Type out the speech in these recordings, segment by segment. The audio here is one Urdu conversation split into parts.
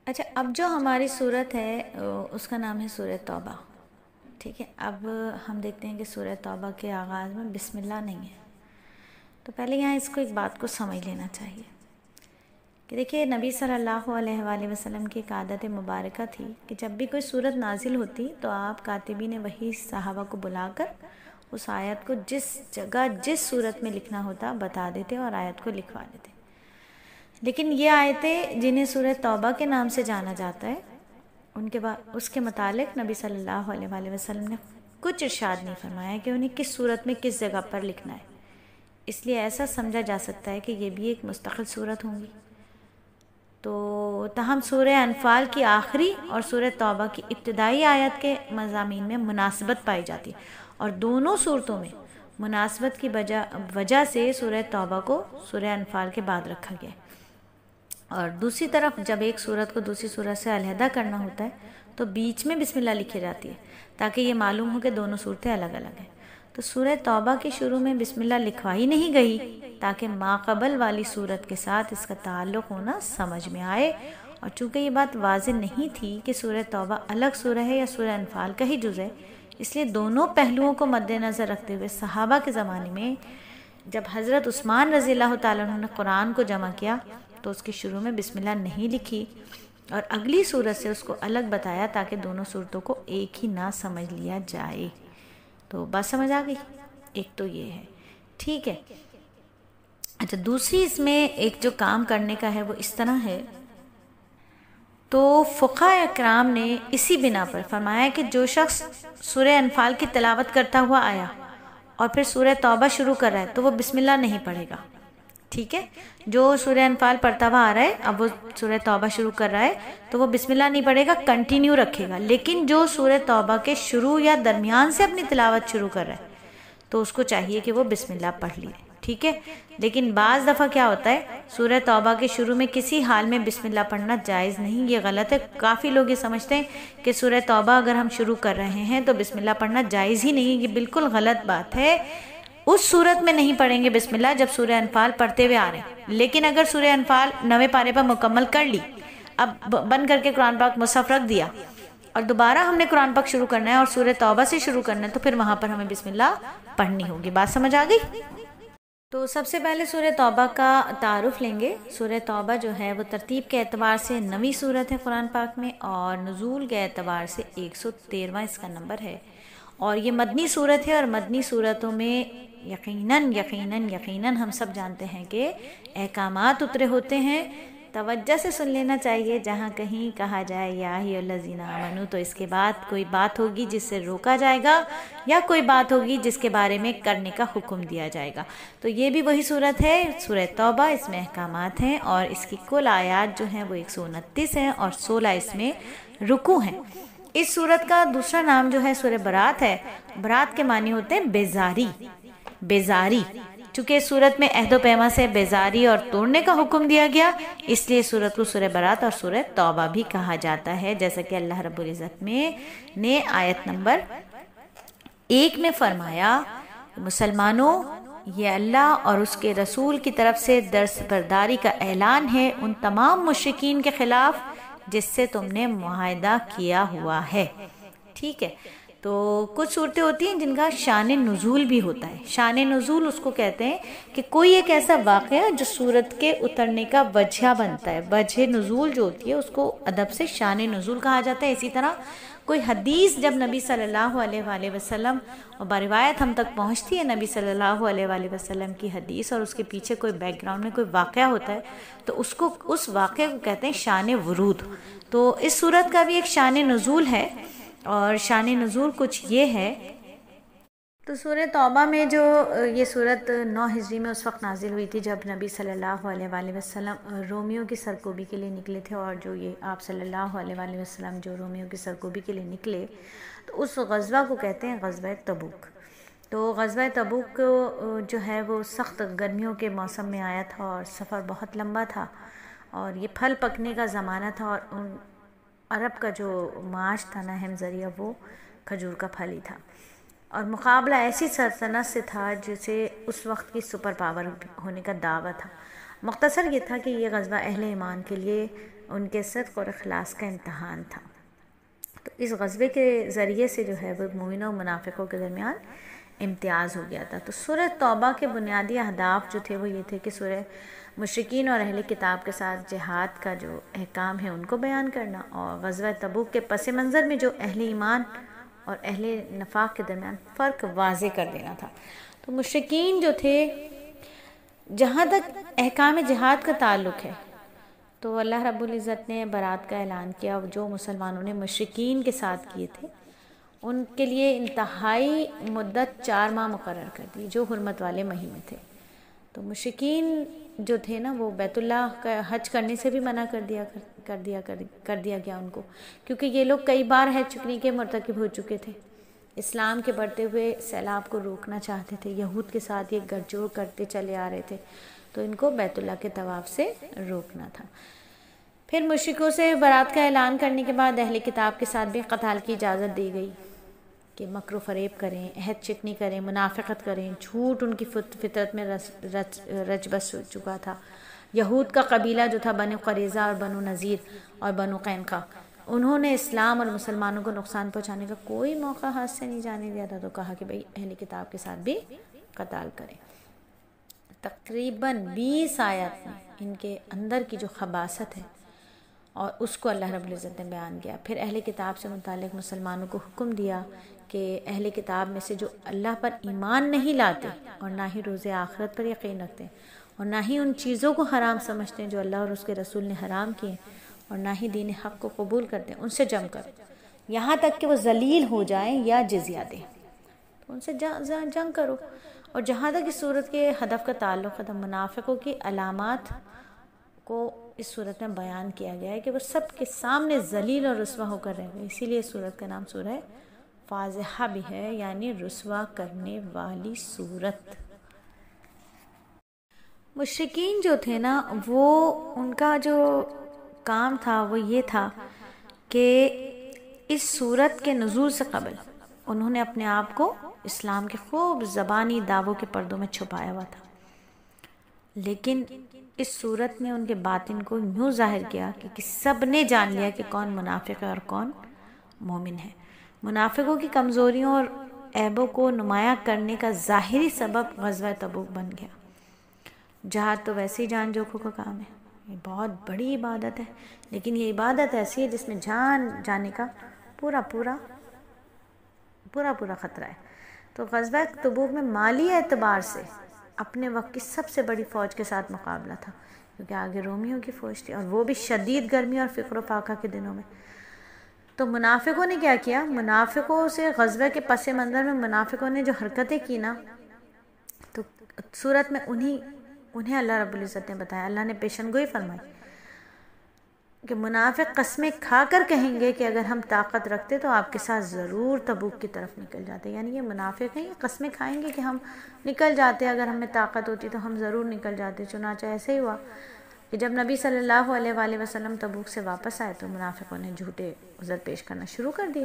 اچھا، اب جو ہماری صورت ہے اس کا نام ہے سورہ توبہ. ٹھیک ہے، اب ہم دیکھتے ہیں کہ سورہ توبہ کے آغاز میں بسم اللہ نہیں ہے. تو پہلے یہاں اس کو ایک بات کو سمجھ لینا چاہیے کہ دیکھیے نبی صلی اللہ علیہ وآلہ وسلم کی ایک عادت مبارکہ تھی کہ جب بھی کوئی صورت نازل ہوتی تو آپ کاتبین وحی صحابہ کو بلا کر اس آیت کو جس جگہ جس صورت میں لکھنا ہوتا بتا دیتے اور آیت کو لکھوا دیتے. لیکن یہ آیتیں جنہیں سورہ توبہ کے نام سے جانا جاتا ہے اس کے متعلق نبی صلی اللہ علیہ وآلہ وسلم نے کچھ ارشاد نہیں فرمایا کہ انہیں کس صورت میں کس جگہ پر لکھنا ہے. اس لیے ایسا سمجھا جا سکتا ہے کہ یہ بھی ایک مستقل صورت ہوں گی. تو تاہم سورہ انفال کی آخری اور سورہ توبہ کی ابتدائی آیت کے مضامین میں مناسبت پائی جاتی ہے، اور دونوں صورتوں میں مناسبت کی وجہ سے سورہ توبہ کو سورہ انفال کے بعد رکھا گیا ہے. اور دوسری طرف جب ایک صورت کو دوسری صورت سے علیحدہ کرنا ہوتا ہے تو بیچ میں بسم اللہ لکھی جاتی ہے تاکہ یہ معلوم ہو کہ دونوں صورتیں الگ الگ ہیں. تو سورہ توبہ کے شروع میں بسم اللہ لکھوائی نہیں گئی تاکہ ماقبل والی صورت کے ساتھ اس کا تعلق ہونا سمجھ میں آئے. اور چونکہ یہ بات واضح نہیں تھی کہ سورہ توبہ الگ سورہ ہے یا سورہ انفال کا ہی جز ہے، اس لیے دونوں پہلوؤں کو مد نظر رکھتے ہوئے صحابہ کے زمانے میں جب حضرت عثمان رضی اللہ تعالیٰ عنہ نے قرآن کو جمع کیا تو اس کے شروع میں بسم اللہ نہیں لکھی اور اگلی صورت سے اس کو الگ بتایا تاکہ دونوں صورتوں کو ایک ہی نہ سمجھ لیا جائے. تو بات سمجھ آ گئی؟ ایک تو یہ ہے. ٹھیک ہے. اچھا، دوسری اس میں ایک جو کام کرنے کا ہے وہ اس طرح ہے. تو فقہاء اکرام نے اسی بنا پر فرمایا کہ جو شخص سورہ انفال کی تلاوت کرتا ہوا آیا اور پھر سورہ توبہ شروع کر رہا ہے تو وہ بسم اللہ نہیں پڑھے گا. ٹھیک ہے، جو سورہ انفال پڑھتا ہوا آ رہا ہے اب وہ سورہ توبہ شروع کر رہا ہے تو وہ بسم اللہ نہیں پڑھے گا، کنٹینیو رکھے گا. لیکن جو سورہ توبہ کے شروع یا درمیان سے اپنی تلاوت شروع کر رہا ہے تو اس کو چاہیے کہ وہ بسم اللہ پڑھ لیے. ٹھیک ہے. لیکن بعض دفعہ کیا ہوتا ہے، سورہ توبہ کے شروع میں کسی حال میں بسم اللہ پڑھنا جائز نہیں. یہ غلط ہے. کافی لوگ یہ سمجھتے ہیں کہ سورہ توبہ اگر ہم شروع کر رہے ہیں تو بسم اللہ پڑھنا جائز ہی نہیں. یہ بالکل غلط بات ہے. اس صورت میں نہیں پڑھیں گے بسم اللہ جب سورہ انفال پڑھتے ہوئے آ رہے ہیں. لیکن اگر سورہ انفال 9ویں پارے پر مکمل کر لی، اب بند کر کے قرآن پاک مصحف رکھ دیا اور دوبارہ ہم نے قرآن پاک شروع کرنا ہے اور سورہ توبہ سے شروع کرنا ہے تو پھر وہاں پر ہمیں بسم اللہ پڑھنی ہوگی. بات سمجھ آ گئی؟ تو سب سے پہلے سورہ توبہ کا تعارف لیں گے. سورہ توبہ جو ہے وہ ترتیب کے اعتبار سے 9ویں سورت ہے قرآن پاک میں اور نزول کے اعتبار سے 113واں اس کا نمبر ہے. اور یہ مدنی سورت ہے اور مدنی سورتوں میں یقیناً ہم سب جانتے ہیں کہ احکامات اترے ہوتے ہیں. توجہ سے سن لینا چاہیے. جہاں کہیں کہا جائے یا ایھا الذین آمنوا تو اس کے بعد کوئی بات ہوگی جس سے روکا جائے گا یا کوئی بات ہوگی جس کے بارے میں کرنے کا حکم دیا جائے گا. تو یہ بھی وہی صورت ہے سورہ توبہ. اس میں احکامات ہیں اور اس کی کل آیات جو ہیں وہ 129 ہیں اور 16 اس میں رکوع ہیں. اس صورت کا دوسرا نام جو ہے سورہ برات ہے. برات کے معنی ہوتے ہیں بیزاری. چونکہ اس صورت میں عہد و پیما سے بیزاری اور توڑنے کا حکم دیا گیا اس لیے صورت کو سورہ برات اور سورہ توبہ بھی کہا جاتا ہے. جیسا کہ اللہ رب العزت نے آیت نمبر 1 میں فرمایا، مسلمانوں یہ اللہ اور اس کے رسول کی طرف سے دستبرداری کا اعلان ہے ان تمام مشرکین کے خلاف جس سے تم نے معاہدہ کیا ہوا ہے. ٹھیک ہے. تو کچھ صورتیں ہوتی ہیں جن کا شان نزول بھی ہوتا ہے. شان نزول اس کو کہتے ہیں کہ کوئی ایک ایسا واقعہ جو صورت کے اترنے کا وجہ بنتا ہے. وجہ نزول جو ہوتی ہے اس کو ادب سے شان نزول کہا جاتا ہے. اسی طرح کوئی حدیث جب نبی صلی اللہ علیہ وآلہ وسلم اور بروایت ہم تک پہنچتی ہے نبی صلی اللہ علیہ وآلہ وسلم کی حدیث اور اس کے پیچھے کوئی بیک گراؤنڈ میں کوئی واقعہ ہوتا ہے تو اس واقعے کو کہتے ہیں شان ورود. تو اس صورت کا بھی ایک شان نزول ہے اور شان نزول کچھ یہ ہے. تو سورہ توبہ میں جو یہ صورت 9 ہجری میں اس وقت نازل ہوئی تھی جب نبی صلی اللہ علیہ وآلہ وسلم رومیوں کی سرکوبی کے لیے نکلے تھے. اور جو یہ آپ صلی اللہ علیہ وآلہ وسلم جو رومیوں کی سرکوبی کے لیے نکلے تو اس غزوہ کو کہتے ہیں غزوہ تبوک. تو غزوہ تبوک جو ہے وہ سخت گرمیوں کے موسم میں آیا تھا اور سفر بہت لمبا تھا اور یہ پھل پکنے کا زمانہ تھا اور ان عرب کا جو معاش تھا نا اہم ذریعہ وہ کھجور کا پھل ہی تھا. اور مقابلہ ایسی سلطنت سے تھا جسے اس وقت کی سپر پاور ہونے کا دعویٰ تھا. مختصر یہ تھا کہ یہ غزوہ اہل ایمان کے لیے ان کے صدق اور اخلاص کا امتحان تھا۔ تو اس غزوے کے ذریعے سے جو ہے وہ مومنوں و منافقوں کے درمیان امتیاز ہو گیا تھا۔ تو سورہ توبہ کے بنیادی اہداف جو تھے وہ یہ تھے کہ سورہ مشرکین اور اہل کتاب کے ساتھ جہاد کا جو احکام ہے ان کو بیان کرنا، اور غزوہ تبوک کے پس منظر میں جو اہل ایمان اور اہل نفاق کے درمیان فرق واضح کر دینا تھا۔ تو مشرکین جو تھے، جہاں تک احکام جہاد کا تعلق ہے تو اللہ رب العزت نے برات کا اعلان کیا، جو مسلمانوں نے مشرکین کے ساتھ کیے تھے ان کے لیے انتہائی مدت 4 ماہ مقرر کر دی، جو حرمت والے مہینے تھے۔ تو مشرکین جو تھے نا، وہ بیت اللہ کا حج کرنے سے بھی منع کر دیا گیا ان کو، کیونکہ یہ لوگ کئی بار حج چکنی کے مرتکب ہو چکے تھے، اسلام کے بڑھتے ہوئے سیلاب کو روکنا چاہتے تھے، یہود کے ساتھ یہ گٹھ جوڑ کرتے چلے آ رہے تھے، تو ان کو بیت اللہ کے طواف سے روکنا تھا۔ پھر مشرکوں سے برات کا اعلان کرنے کے بعد اہل کتاب کے ساتھ بھی قتال کی اجازت دی گئی کہ مکر و فریب کریں، عہد چکنی کریں، منافقت کریں، جھوٹ ان کی فطرت میں رچ بس ہو چکا تھا۔ یہود کا قبیلہ جو تھا بنو قریظہ اور بنو نذیر اور بنو قینقاع، انہوں نے اسلام اور مسلمانوں کو نقصان پہنچانے کا کوئی موقع ہاتھ سے نہیں جانے دیا تھا، تو کہا کہ بھئی اہل کتاب کے ساتھ بھی قتال کریں۔ تقریباً 20 آیات میں ان کے اندر کی جو خباثت ہے اور اس کو اللہ رب العزت نے بیان کیا۔ پھر اہل کتاب سے متعلق مسلمانوں کو حکم دیا کہ اہل کتاب میں سے جو اللہ پر ایمان نہیں لاتے اور نہ ہی روز آخرت پر یقین رکھتے اور نہ ہی ان چیزوں کو حرام سمجھتے ہیں جو اللہ اور اس کے رسول نے حرام کیے اور نہ ہی دین حق کو قبول کرتے ہیں، ان سے جنگ کرو یہاں تک کہ وہ ذلیل ہو جائیں یا جزیہ دیں، تو ان سے جنگ کرو۔ اور جہاں تک اس صورت کے ہدف کا تعلق ہے، منافقوں کی علامات کو اس صورت میں بیان کیا گیا ہے کہ وہ سب کے سامنے ذلیل اور رسوا ہو کر رہیں گے، اسی لیے صورت کا نام سورہ فاضحہ بھی ہے، یعنی رسوا کرنے والی صورت۔ مشرکین جو تھے نا، وہ ان کا جو کام تھا وہ یہ تھا کہ اس صورت کے نزول سے قبل انہوں نے اپنے آپ کو اسلام کے خوب زبانی دعووں کے پردوں میں چھپایا ہوا تھا، لیکن اس صورت نے ان کے باطن کو یوں ظاہر کیا کہ سب نے جان لیا کہ کون منافق ہے اور کون مومن ہے۔ منافقوں کی کمزوریوں اور عیبوں کو نمایاں کرنے کا ظاہری سبب غزوہ تبوک بن گیا۔ جہاد تو ویسے ہی جان جوکھوں کا کام ہے، یہ بہت بڑی عبادت ہے، لیکن یہ عبادت ایسی ہے جس میں جان جانے کا پورا خطرہ ہے۔ تو غزوہ تبوک میں مالی اعتبار سے اپنے وقت کی سب سے بڑی فوج کے ساتھ مقابلہ تھا، کیونکہ آگے رومیوں کی فوج تھی اور وہ بھی شدید گرمی اور فقر و فاقہ کے دنوں میں۔ تو منافقوں نے کیا کیا؟ منافقوں سے غزوہ کے پس منظر میں منافقوں نے جو حرکتیں کی نا، تو صورت میں انہیں اللہ رب العزت نے بتایا، اللہ نے پیشن گوئی فرمائی کہ منافق قسمیں کھا کر کہیں گے کہ اگر ہم طاقت رکھتے تو آپ کے ساتھ ضرور تبوک کی طرف نکل جاتے، یعنی یہ منافق ہیں، یہ قسمیں کھائیں گے کہ ہم نکل جاتے، اگر ہمیں طاقت ہوتی تو ہم ضرور نکل جاتے۔ چنانچہ ایسے ہی ہوا کہ جب نبی صلی اللہ علیہ وآلہ وسلم تبوک سے واپس آئے تو منافقوں نے جھوٹے عذر پیش کرنا شروع کر دیے،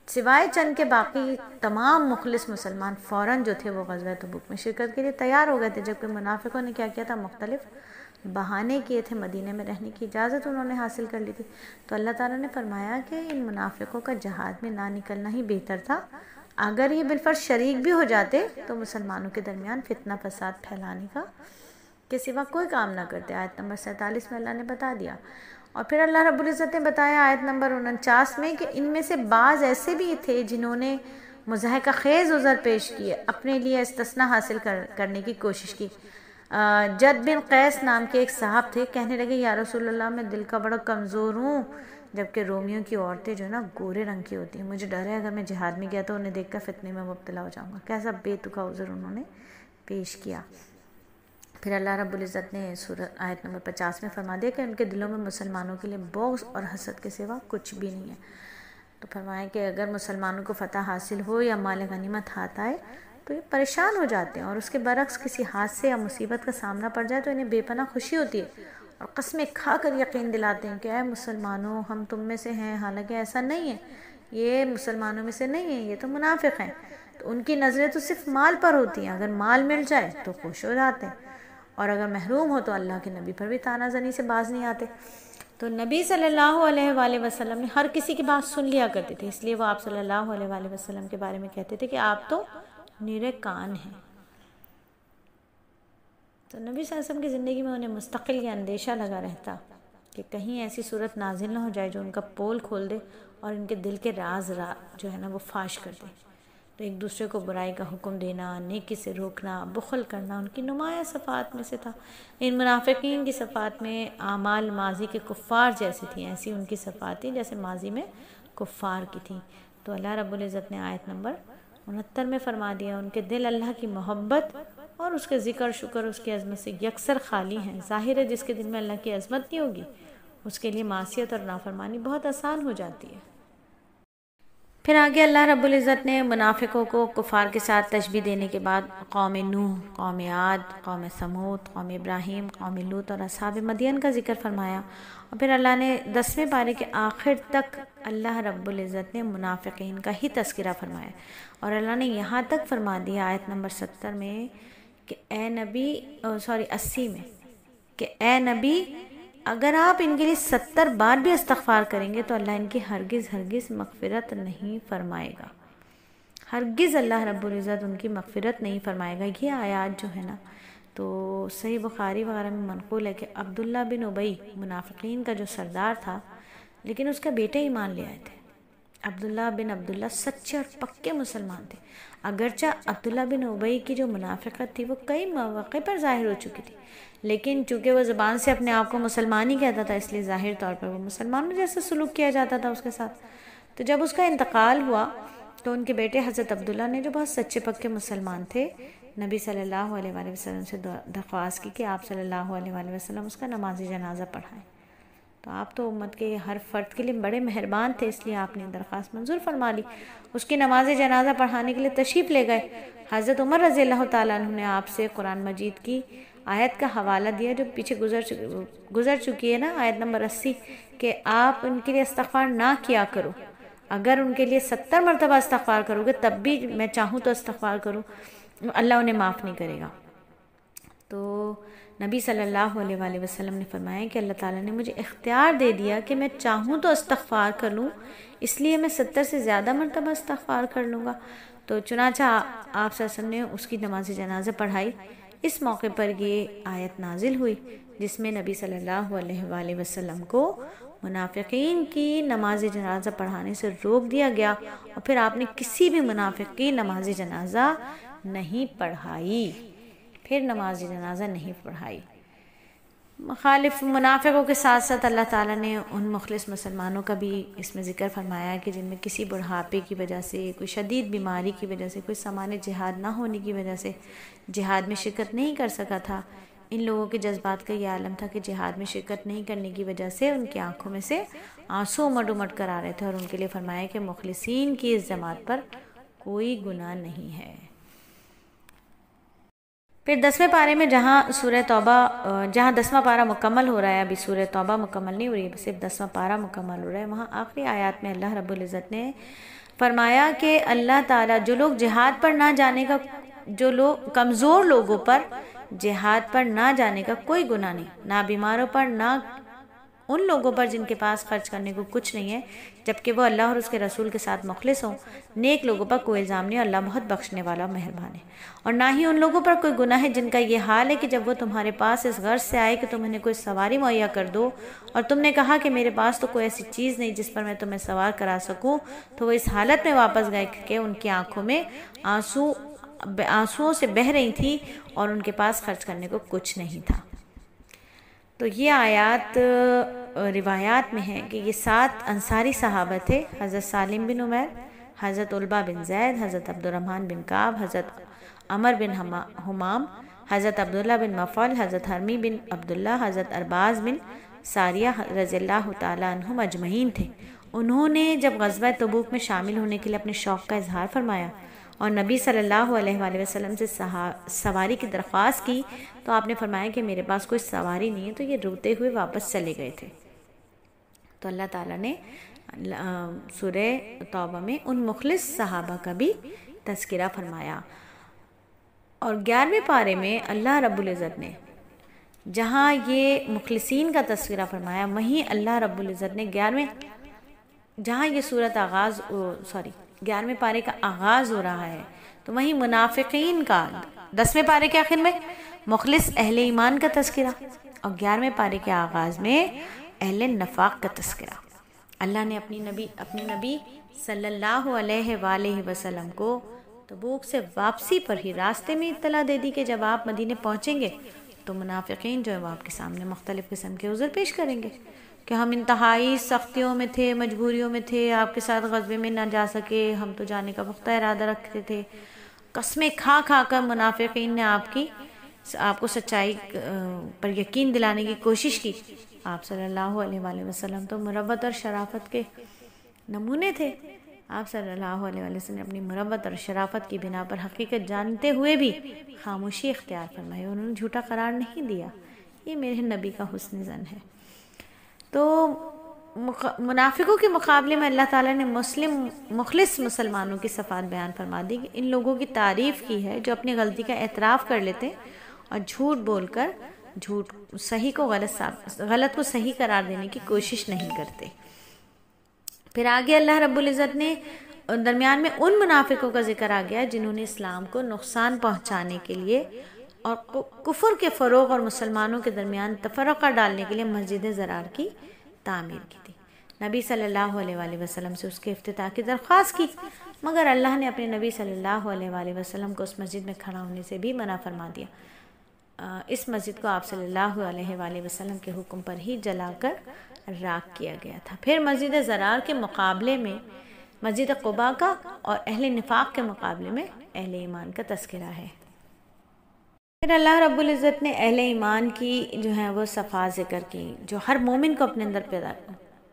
سوائے چند کے باقی تمام مخلص مسلمان فوراً جو تھے وہ غزوہ تبوک میں شرکت کے لیے تیار ہو گئے تھے، جبکہ منافقوں نے کیا کیا تھا؟ مختلف بہانے کیے تھے، مدینے میں رہنے کی اجازت انہوں نے حاصل کر لی تھی۔ تو اللہ تعالیٰ نے فرمایا کہ ان منافقوں کا جہاد میں نہ نکلنا ہی بہتر تھا، اگر یہ بالفرض شریک بھی ہو جاتے تو مسلمانوں کے درمیان فتنہ فساد پھیلانے کا کے سوا کوئی کام نہ کرتے۔ آیت نمبر 47 میں اللہ نے بتا دیا، اور پھر اللہ رب العزت نے بتایا آیت نمبر 49 میں کہ ان میں سے بعض ایسے بھی تھے جنہوں نے مضحکہ خیز عذر پیش کیے، اپنے لیے استثناء حاصل کرنے کی کوشش کی۔ جد بن قیس نام کے ایک صاحب تھے، کہنے لگے یا رسول اللہ میں دل کا بڑا کمزور ہوں، جبکہ رومیوں کی عورتیں جو نا گورے رنگ کی ہوتی ہیں، مجھے ڈر ہے اگر میں جہاد میں گیا تو انہیں دیکھ کر فتنے میں مبتلا ہو جاؤں گا۔ کیسا بے تکا عذر انہوں نے پیش کیا۔ پھر اللہ رب العزت نے سورۃ آیت نمبر 50 میں فرما دیا کہ ان کے دلوں میں مسلمانوں کے لیے بغض اور حسد کے سوا کچھ بھی نہیں ہے۔ تو فرمایا کہ اگر مسلمانوں کو فتح حاصل ہو یا مال غنیمت ہاتھ آئے تو یہ پریشان ہو جاتے ہیں، اور اس کے برعکس کسی حادثے یا مصیبت کا سامنا پڑ جائے تو انہیں بے پناہ خوشی ہوتی ہے اور قسمیں کھا کر یقین دلاتے ہیں کہ اے مسلمانوں ہم تم میں سے ہیں، حالانکہ ایسا نہیں ہے، یہ مسلمانوں میں سے نہیں ہیں، یہ تو منافق ہیں۔ تو ان کی نظریں تو صرف مال پر ہوتی ہیں، اگر مال مل جائے تو خوش ہو جاتے ہیں، اور اگر محروم ہو تو اللہ کے نبی پر بھی طعنہ زنی سے باز نہیں آتے۔ تو نبی صلی اللہ علیہ وآلہ وسلم نے ہر کسی کی بات سن لیا کرتے تھے، اس لیے وہ آپ صلی اللہ علیہ وآلہ وسلم کے بارے میں کہتے تھے کہ آپ تو نیرے کان ہیں۔ تو نبی صلی اللہ علیہ وسلم کی زندگی میں انہیں مستقل یہ اندیشہ لگا رہتا کہ کہیں ایسی صورت نازل نہ ہو جائے جو ان کا پول کھول دے اور ان کے دل کے راز جو ہے نا وہ فاش کر دے۔ تو ایک دوسرے کو برائی کا حکم دینا، نیکی سے روکنا، بخل کرنا ان کی نمایاں صفات میں سے تھا۔ ان منافقین کی صفات میں اعمال ماضی کے کفار جیسی تھیں، ایسی ان کی صفات تھیں جیسے ماضی میں کفار کی تھیں۔ تو اللہ رب العزت نے آیت نمبر 69 میں فرما دیا ان کے دل اللہ کی محبت اور اس کے ذکر شکر اس کی عظمت سے یکسر خالی ہیں۔ ظاہر ہے جس کے دل میں اللہ کی عظمت نہیں ہوگی اس کے لیے معصیت اور نافرمانی بہت آسان ہو جاتی ہے۔ پھر آگے اللہ رب العزت نے منافقوں کو کفار کے ساتھ تشبیہ دینے کے بعد قوم نوح، قوم عاد، قوم سمود، قوم ابراہیم، قوم لوط اور اصحاب مدین کا ذکر فرمایا، اور پھر اللہ نے 10ویں پارے کے آخر تک اللہ رب العزت نے منافقین کا ہی تذکرہ فرمایا، اور اللہ نے یہاں تک فرما دیا آیت نمبر 70 میں کہ اے نبی 80 میں کہ اے نبی اگر آپ ان کے لیے 70 بار بھی استغفار کریں گے تو اللہ ان کی ہرگز ہرگز مغفرت نہیں فرمائے گا، ہرگز اللہ رب العزت ان کی مغفرت نہیں فرمائے گا۔ یہ آیات جو ہے نا تو صحیح بخاری وغیرہ میں منقول ہے کہ عبداللہ بن ابی منافقین کا جو سردار تھا، لیکن اس کا بیٹے ایمان لے آئے تھے۔ عبداللہ بن عبداللہ سچے اور پکے مسلمان تھے، اگرچہ عبداللہ بن ابی کی جو منافقت تھی وہ کئی مواقع پر ظاہر ہو چکی تھی، لیکن چونکہ وہ زبان سے اپنے آپ کو مسلمان ہی کہتا تھا اس لیے ظاہر طور پر وہ مسلمانوں جیسے سلوک کیا جاتا تھا اس کے ساتھ۔ تو جب اس کا انتقال ہوا تو ان کے بیٹے حضرت عبداللہ نے جو بہت سچے پکے مسلمان تھے، نبی صلی اللہ علیہ وآلہ وسلم سے درخواست کی کہ آپ صلی اللہ علیہ وآلہ وسلم اس کا نماز جنازہ پڑھائیں۔ تو آپ تو امت کے ہر فرد کے لیے بڑے مہربان تھے، اس لیے آپ نے درخواست منظور فرما لی، اس کی نماز جنازہ پڑھانے کے لیے تشریف لے گئے۔ حضرت عمر رضی اللہ تعالیٰ عنہ نے آپ سے قرآن مجید کی آیت کا حوالہ دیا جو پیچھے گزر چکی ہے نا، آیت نمبر 80، کہ آپ ان کے لیے استغفار نہ کیا کرو، اگر ان کے لیے 70 مرتبہ استغفار کرو گے تب بھی میں چاہوں تو استغفار کروں، اللہ انہیں معاف نہیں کرے گا۔ تو نبی صلی اللہ علیہ وآلہ وسلم نے فرمایا کہ اللہ تعالیٰ نے مجھے اختیار دے دیا کہ میں چاہوں تو استغفار کر لوں، اس لیے میں 70 سے زیادہ مرتبہ استغفار کر لوں گا۔ تو چنانچہ آپ صلی اللہ علیہ وسلم نے اس کی نماز جنازہ پڑھائی۔ اس موقع پر یہ آیت نازل ہوئی جس میں نبی صلی اللہ علیہ وآلہ وسلم کو منافقین کی نماز جنازہ پڑھانے سے روک دیا گیا، اور پھر آپ نے کسی بھی منافق کی نماز جنازہ نہیں پڑھائی، پھر نماز جنازہ نہیں پڑھائی۔ مخالف منافقوں کے ساتھ ساتھ اللہ تعالیٰ نے ان مخلص مسلمانوں کا بھی اس میں ذکر فرمایا کہ جن میں کسی بڑھاپے کی وجہ سے، کوئی شدید بیماری کی وجہ سے، کوئی سامان جہاد نہ ہونے کی وجہ سے جہاد میں شرکت نہیں کر سکا تھا۔ ان لوگوں کے جذبات کا یہ عالم تھا کہ جہاد میں شرکت نہیں کرنے کی وجہ سے ان کی آنکھوں میں سے آنسو امڈ امڈ کر آ رہے تھے، اور ان کے لیے فرمایا کہ مخلصین کی اس جماعت پر کوئی گناہ نہیں ہے۔ پھر 10ویں پارے میں جہاں 10واں پارہ مکمل ہو رہا ہے، ابھی سورہ توبہ مکمل نہیں ہو رہی ہے، صرف 10واں پارہ مکمل ہو رہا ہے، وہاں آخری آیات میں اللہ رب العزت نے فرمایا کہ اللہ تعالیٰ جو لوگ جہاد پر نہ جانے کا، جو لوگ کمزور لوگوں پر جہاد پر نہ جانے کا کوئی گناہ نہیں، نہ بیماروں پر، نہ ان لوگوں پر جن کے پاس خرچ کرنے کو کچھ نہیں ہے جبکہ وہ اللہ اور اس کے رسول کے ساتھ مخلص ہوں، نیک لوگوں پر کوئی الزام نہیں، اللہ بہت بخشنے والا اور مہربان ہے۔ اور نہ ہی ان لوگوں پر کوئی گناہ ہے جن کا یہ حال ہے کہ جب وہ تمہارے پاس اس غرض سے آئے کہ تم انہیں کوئی سواری مہیا کر دو، اور تم نے کہا کہ میرے پاس تو کوئی ایسی چیز نہیں جس پر میں تمہیں سوار کرا سکوں، تو وہ اس حالت میں واپس گئے کہ ان کی آنکھوں میں آنسوؤں سے بہہ رہی تھی اور ان کے پاس خرچ کرنے کو کچھ نہیں تھا۔ تو یہ آیات روایات میں ہے کہ یہ 7 انصاری صحابہ تھے، حضرت سالم بن عمیر، حضرت علبہ بن زید، حضرت عبد الرحمن بن کعب، حضرت عمر بن حمام، حضرت عبداللہ بن مفعل، حضرت حرمی بن عبداللہ، حضرت ارباز بن ساریہ رضی اللہ تعالیٰ عنہم اجمعین تھے۔ انہوں نے جب غزوہ تبوک میں شامل ہونے کے لیے اپنے شوق کا اظہار فرمایا اور نبی صلی اللہ علیہ وآلہ وسلم سے سواری کی درخواست کی تو آپ نے فرمایا کہ میرے پاس کوئی سواری نہیں ہے، تو یہ روتے ہوئے واپس چلے گئے تھے۔ تو اللہ تعالیٰ نے سورہ توبہ میں ان مخلص صحابہ کا بھی تذکرہ فرمایا، اور 11ویں پارے میں اللہ رب العزت نے جہاں یہ مخلصین کا تذکرہ فرمایا، وہیں اللہ رب العزت نے جہاں یہ سورت 11ویں پارے کا آغاز ہو رہا ہے، تو وہیں منافقین کا 10ویں پارے کے آخر میں مخلص اہل ایمان کا تذکرہ، اور 11ویں پارے کے آغاز میں اہل نفاق کا تذکرہ۔ اللہ نے اپنے نبی صلی اللہ علیہ وآلہ وسلم کو تبوک سے واپسی پر ہی راستے میں اطلاع دے دی کہ جب آپ مدینے پہنچیں گے تو منافقین جو ہے وہ آپ کے سامنے مختلف قسم کے عذر پیش کریں گے کہ ہم انتہائی سختیوں میں تھے، مجبوریوں میں تھے، آپ کے ساتھ غزوے میں نہ جا سکے، ہم تو جانے کا پختہ ارادہ رکھتے تھے۔ قسمیں کھا کر منافقین نے آپ کو سچائی پر یقین دلانے کی کوشش کی۔ آپ صلی اللہ علیہ وآلہ وسلم تو مروت اور شرافت کے نمونے تھے۔ آپ صلی اللہ علیہ وآلہ وسلم نے اپنی مروت اور شرافت کی بنا پر حقیقت جانتے ہوئے بھی خاموشی اختیار فرمائی، انہوں نے جھوٹا قرار نہیں دیا۔ یہ میرے نبی کا حسن ظن ہے۔ تو منافقوں کے مقابلے میں اللہ تعالیٰ نے مخلص مسلمانوں کی صفات بیان فرما دی کہ ان لوگوں کی تعریف کی ہے جو اپنی غلطی کا اعتراف کر لیتے اور جھوٹ بول کر غلط کو صحیح قرار دینے کی کوشش نہیں کرتے۔ پھر آگے اللہ رب العزت نے درمیان میں ان منافقوں کا ذکر آ گیا جنہوں نے اسلام کو نقصان پہنچانے کے لیے اور کفر کے فروغ اور مسلمانوں کے درمیان تفرقہ ڈالنے کے لیے مسجد ضرار کی تعمیر کی تھی۔ نبی صلی اللہ علیہ وآلہ وسلم سے اس کے افتتاح کی درخواست کی، مگر اللہ نے اپنے نبی صلی اللہ علیہ وآلہ وسلم کو اس مسجد میں کھڑا ہونے سے بھی منع فرما دیا۔ اس مسجد کو آپ صلی اللہ علیہ وآلہ وسلم کے حکم پر ہی جلا کر راکھ کیا گیا تھا۔ پھر مسجد ضرار کے مقابلے میں مسجد قباء کا اور اہل نفاق کے مقابلے میں اہل ایمان کا تذکرہ ہے۔ پھر اللہ رب العزت نے اہل ایمان کی جو ہے وہ صفات ذکر کی جو ہر مومن کو اپنے اندر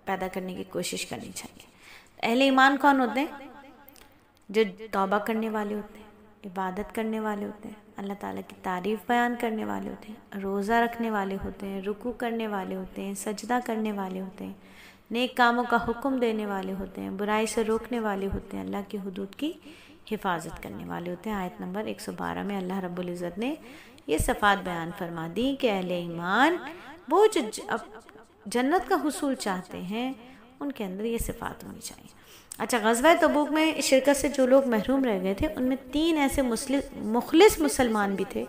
پیدا کرنے کی کوشش کرنی چاہیے۔ اہل ایمان کون ہوتے ہیں؟ جو توبہ کرنے والے ہوتے ہیں، عبادت کرنے والے ہوتے ہیں، اللہ تعالیٰ کی تعریف بیان کرنے والے ہوتے ہیں، روزہ رکھنے والے ہوتے ہیں، رکوع کرنے والے ہوتے ہیں، سجدہ کرنے والے ہوتے ہیں، نیک کاموں کا حکم دینے والے ہوتے ہیں، برائی سے روکنے والے ہوتے ہیں، اللہ کی حدود کی حفاظت کرنے والے ہوتے ہیں۔ آیت نمبر 112 میں اللہ رب العزت نے یہ صفات بیان فرما دی کہ اہل ایمان وہ جو جنت کا حصول چاہتے ہیں ان کے اندر یہ صفات ہونی چاہیے۔ اچھا، غزوہ تبوک میں شرکت سے جو لوگ محروم رہ گئے تھے ان میں 3 ایسے مخلص مسلمان بھی تھے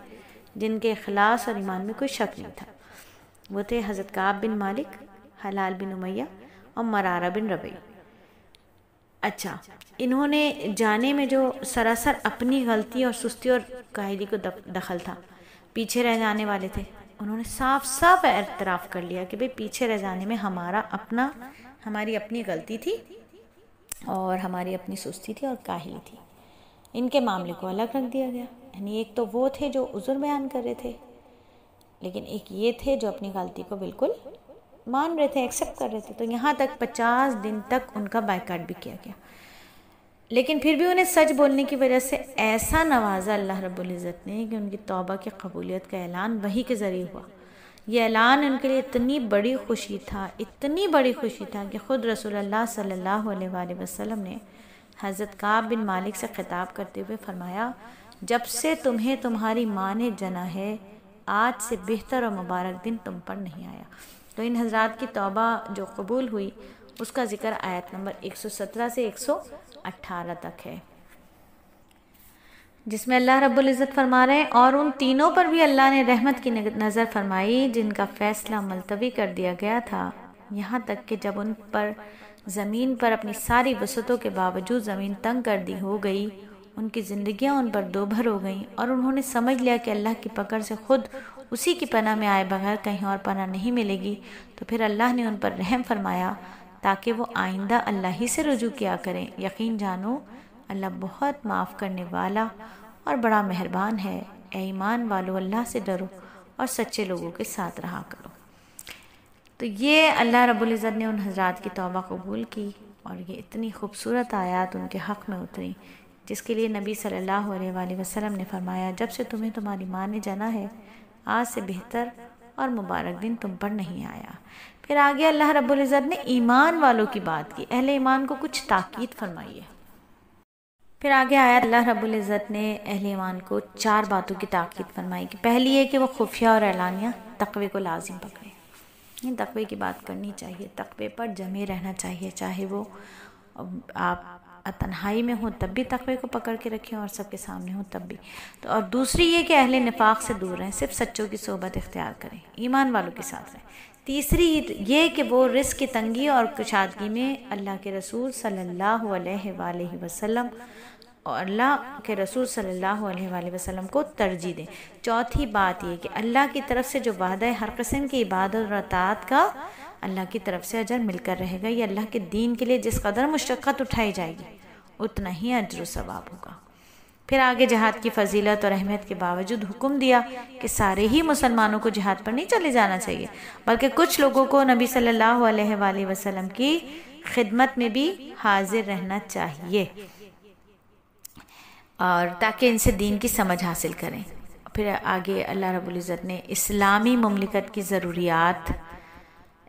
جن کے اخلاص اور ایمان میں کوئی شک نہیں تھا۔ وہ تھے حضرت کعب بن مالک، حلال بن امیہ اور مرارہ بن ربیع۔ اچھا، انہوں نے جانے میں جو سراسر اپنی غلطی اور سستی اور کاہلی کو دخل تھا، پیچھے رہ جانے والے تھے، انہوں نے صاف صاف اعتراف کر لیا کہ بھئی پیچھے رہ جانے میں ہماری اپنی غلطی تھی اور ہماری اپنی سستی تھی اور کاہلی تھی۔ ان کے معاملے کو الگ رکھ دیا گیا، یعنی ایک تو وہ تھے جو عذر بیان کر رہے تھے، لیکن ایک یہ تھے جو اپنی غلطی کو بالکل مان رہے تھے، ایکسیپٹ کر رہے تھے۔ تو یہاں تک 50 دن تک ان کا بائیکاٹ بھی کیا گیا، لیکن پھر بھی انہیں سچ بولنے کی وجہ سے ایسا نوازا اللہ رب العزت نے کہ ان کی توبہ کی قبولیت کا اعلان وحی کے ذریعے ہوا۔ یہ اعلان ان کے لیے اتنی بڑی خوشی تھا کہ خود رسول اللہ صلی اللہ علیہ وآلہ وسلم نے حضرت کعب بن مالک سے خطاب کرتے ہوئے فرمایا، جب سے تمہیں تمہاری ماں نے جنا ہے، آج سے بہتر اور مبارک دن تم پر نہیں آیا۔ تو ان حضرات کی توبہ جو قبول ہوئی اس کا ذکر آیت نمبر 117 سے 118 تک ہے، جس میں اللہ رب العزت فرما رہے ہیں، اور ان تینوں پر بھی اللہ نے رحمت کی نظر فرمائی جن کا فیصلہ ملتوی کر دیا گیا تھا، یہاں تک کہ جب ان پر زمین پر اپنی ساری وسعتوں کے باوجود زمین تنگ کر دی ہو گئی، ان کی زندگیاں ان پر دوبھر ہو گئیں اور انہوں نے سمجھ لیا کہ اللہ کی پکڑ سے خود اسی کی پناہ میں آئے بغیر کہیں اور پناہ نہیں ملے گی، تو پھر اللہ نے ان پر رحم فرمایا تاکہ وہ آئندہ اللہ ہی سے رجوع کیا کریں۔ یقین جانو اللہ بہت معاف کرنے والا اور بڑا مہربان ہے۔ اے ایمان والو، اللہ سے ڈرو اور سچے لوگوں کے ساتھ رہا کرو۔ تو یہ اللہ رب العزت نے ان حضرات کی توبہ قبول کی اور یہ اتنی خوبصورت آیات ان کے حق میں اتری، جس کے لیے نبی صلی اللہ علیہ وآلہ وسلم نے فرمایا، جب سے تمہیں تمہاری ماں نے جنا ہے، آج سے بہتر اور مبارک دن تم پر نہیں آیا۔ پھر آگے اللہ رب العزت نے ایمان والوں کی بات کی، اہل ایمان کو کچھ تاکید فرمائی ہے۔ پھر آگے آیا اللہ رب العزت نے اہل ایمان کو 4 باتوں کی تاکید فرمائی کہ پہلی ہے کہ وہ خفیہ اور اعلانیہ تقوی کو لازم پکڑیں. تقوی کی بات کرنی چاہیے، تقوی پر جمے رہنا چاہیے، چاہے وہ آپ تنہائی میں ہوں تب بھی تقوی کو پکڑ کے رکھیں اور سب کے سامنے ہوں تب بھی. تو اور دوسری یہ کہ اہل نفاق سے دور رہیں، صرف سچوں کی صحبت اختیار کریں، ایمان والوں کے ساتھ رہیں. تیسری یہ کہ وہ رزق کی تنگی اور کشادگی میں اللہ کے رسول صلی اللہ علیہ وآلہ وسلم اور اللہ کے رسول صلی اللہ علیہ وآلہ وسلم کو ترجیح دیں. چوتھی بات یہ کہ اللہ کی طرف سے جو وعدہ ہے ہر قسم کی عبادت اور اطاعت کا اللہ کی طرف سے اجر مل کر رہے گا. یہ اللہ کے دین کے لیے جس قدر مشقت اٹھائی جائے گی اتنا ہی اجر و ثواب ہوگا. پھر آگے جہاد کی فضیلت اور اہمیت کے باوجود حکم دیا کہ سارے ہی مسلمانوں کو جہاد پر نہیں چلے جانا چاہیے، بلکہ کچھ لوگوں کو نبی صلی اللہ علیہ وآلہ وسلم کی خدمت میں بھی حاضر رہنا چاہیے اور تاکہ ان سے دین کی سمجھ حاصل کریں. پھر آگے اللہ رب العزت نے اسلامی مملکت کی ضروریات،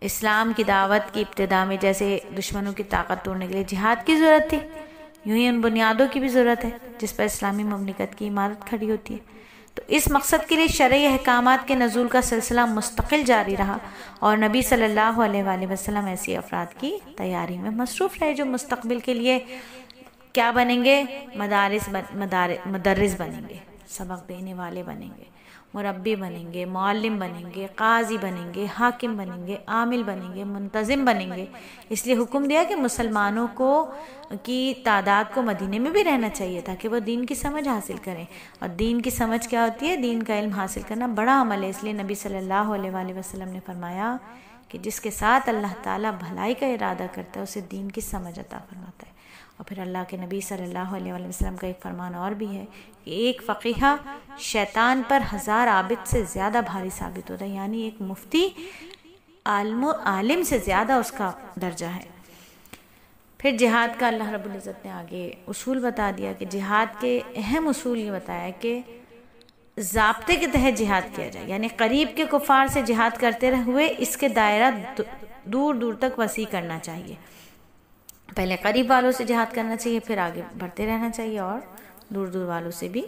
اسلام کی دعوت کی ابتدا میں جیسے دشمنوں کی طاقت توڑنے کے لیے جہاد کی ضرورت تھی، یوں ہی ان بنیادوں کی بھی ضرورت ہے جس پر اسلامی مملکت کی عمارت کھڑی ہوتی ہے. تو اس مقصد کے لیے شرعی احکامات کے نزول کا سلسلہ مستقل جاری رہا اور نبی صلی اللہ علیہ وآلہ وسلم ایسی افراد کی تیاری میں مصروف رہے جو مستقبل کے لیے کیا بنیں گے؟ مدرس بنیں گے، سبق دینے والے بنیں گے، مربی بنیں گے، معلم بنیں گے، قاضی بنیں گے، حاکم بنیں گے، عامل بنیں گے، منتظم بنیں گے. اس لیے حکم دیا کہ مسلمانوں کو کی تعداد کو مدینے میں بھی رہنا چاہیے تاکہ وہ دین کی سمجھ حاصل کریں. اور دین کی سمجھ کیا ہوتی ہے؟ دین کا علم حاصل کرنا بڑا عمل ہے. اس لیے نبی صلی اللہ علیہ وآلہ وسلم نے فرمایا کہ جس کے ساتھ اللہ تعالیٰ بھلائی کا ارادہ کرتا ہے اسے دین کی سمجھ عطا فرماتا ہے. اور پھر اللہ کے نبی صلی اللہ علیہ وآلہ وسلم کا ایک فرمان اور بھی ہے کہ ایک فقیہ شیطان پر 1000 عابد سے زیادہ بھاری ثابت ہوتا ہے، یعنی ایک مفتی عالم سے زیادہ اس کا درجہ ہے. پھر جہاد کا اللہ رب العزت نے آگے اصول بتا دیا کہ جہاد کے اہم اصول یہ بتایا کہ ضابطے کے تحت جہاد کیا جائے، یعنی قریب کے کفار سے جہاد کرتے ہوئے اس کے دائرہ دور دور تک وسیع کرنا چاہیے. پہلے قریب والوں سے جہاد کرنا چاہیے، پھر آگے بڑھتے رہنا چاہیے اور دور دور والوں سے بھی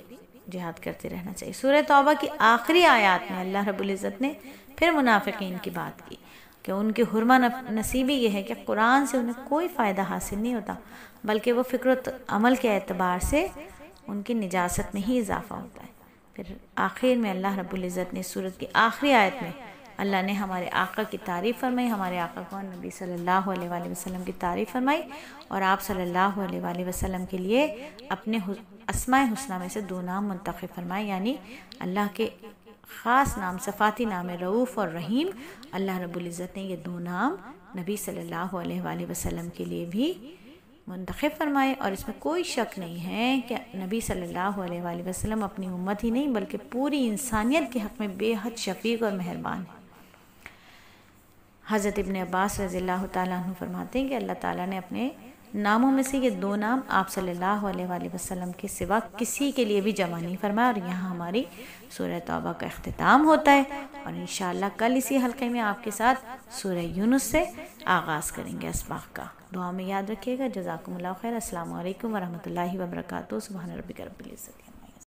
جہاد کرتے رہنا چاہیے. سورہ توبہ کی آخری آیات میں اللہ رب العزت نے پھر منافقین کی بات کی کہ ان کی حرمہ نصیبی یہ ہے کہ قرآن سے انہیں کوئی فائدہ حاصل نہیں ہوتا بلکہ وہ فکر و عمل کے اعتبار سے ان کی نجاست میں ہی اضافہ ہوتا ہے. پھر آخر میں اللہ رب العزت نے سورت کی آخری آیت میں اللہ نے ہمارے آقا کی تعریف فرمائی، ہمارے آقا کون؟ نبی صلی اللہ علیہ وآلہ وسلم کی تعریف فرمائی اور آپ صلی اللہ علیہ وآلہ وسلم کے لیے اپنے اسماء حسنہ میں سے 2 نام منتخب فرمائے، یعنی اللہ کے خاص نام صفاتی نام رؤوف اور رحیم. اللہ رب العزت نے یہ 2 نام نبی صلی اللہ علیہ وآلہ وسلم کے لیے بھی منتخب فرمائے اور اس میں کوئی شک نہیں ہے کہ نبی صلی اللہ علیہ وآلہ وسلم اپنی امت ہی نہیں بلکہ پوری انسانیت کے حق میں بے حد شفیق اور مہربان ہے. حضرت ابن عباس رضی اللہ تعالیٰ عنہ فرماتے ہیں کہ اللہ تعالیٰ نے اپنے ناموں میں سے یہ 2 نام آپ صلی اللہ علیہ وآلہ وسلم کے سوا کسی کے لیے بھی جمع نہیں فرمایا. اور یہاں ہماری سورہ توبہ کا اختتام ہوتا ہے اور انشاءاللہ کل اسی حلقے میں آپ کے ساتھ سورہ یونس سے آغاز کریں گے اسباق کا. دعا میں یاد رکھیے گا. جزاکم اللہ خیر. السلام علیکم ورحمۃ اللہ وبرکاتہ. سبحان ربک رب العزت.